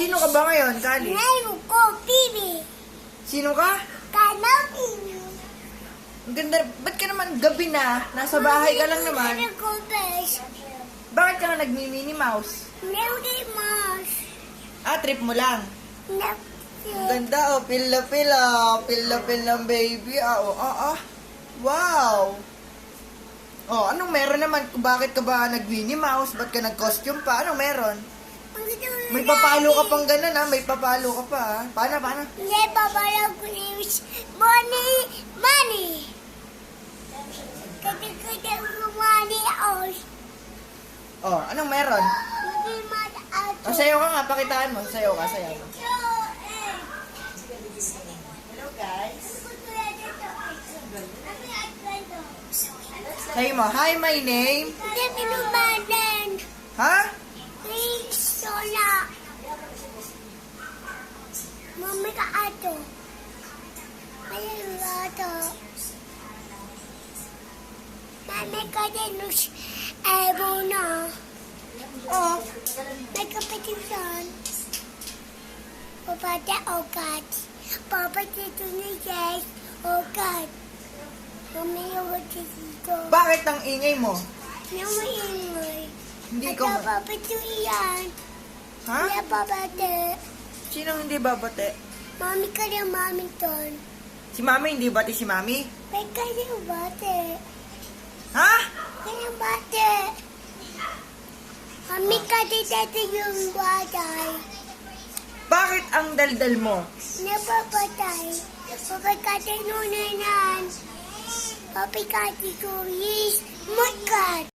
Sino ka ba ngayon, Kali? Ngayon ko, Bibi. Sino ka? Kanapin. Ang ganda. Ba't ka naman gabi na? Nasa bahay ka lang naman. Ano ko, Besh? Bakit ka nga nagmi-Minnie Mouse? Never Mouse. Trip mo lang. Ang Never. ganda, oh. Pil na pil, ah. Pil na pil ng baby, Wow. Oh, anong meron naman? Bakit ka ba nag-Minnie Mouse? Ba't ka nag-costume pa? Anong meron? May papalo ka pang ganun, ha? May papalo ka pa, ha? Paano? Hindi, papalaw ko ni Money. Kata-kata ko money out. Oh, anong meron? Hindi out. Oh, sayo ka nga. Pakitaan mo. Sayo ka. Hello, guys. Sayo mo, hi, my name. Hindi, pinubanan. Ha? Sola. Mami ka ato. Ayun ato. Mami ka dinus. Ebo na. Oh, may kapatisan. Papate okat. Papate tunis okat. Mami yung dito. Bakit ang ingay mo? Yung ingay. Hindi ko... At papate yan. Ha? Hindi papate. Sinong hindi babate? Mami ka rin, mami ton. Si Mami, hindi bati si Mami? May kanyang bate. Ha? Kanyang bate. Mami ka din dati yung batay. Bakit ang daldal mo? Napapatay. Papagkatay nunanan. Papagkatay ko is magkat.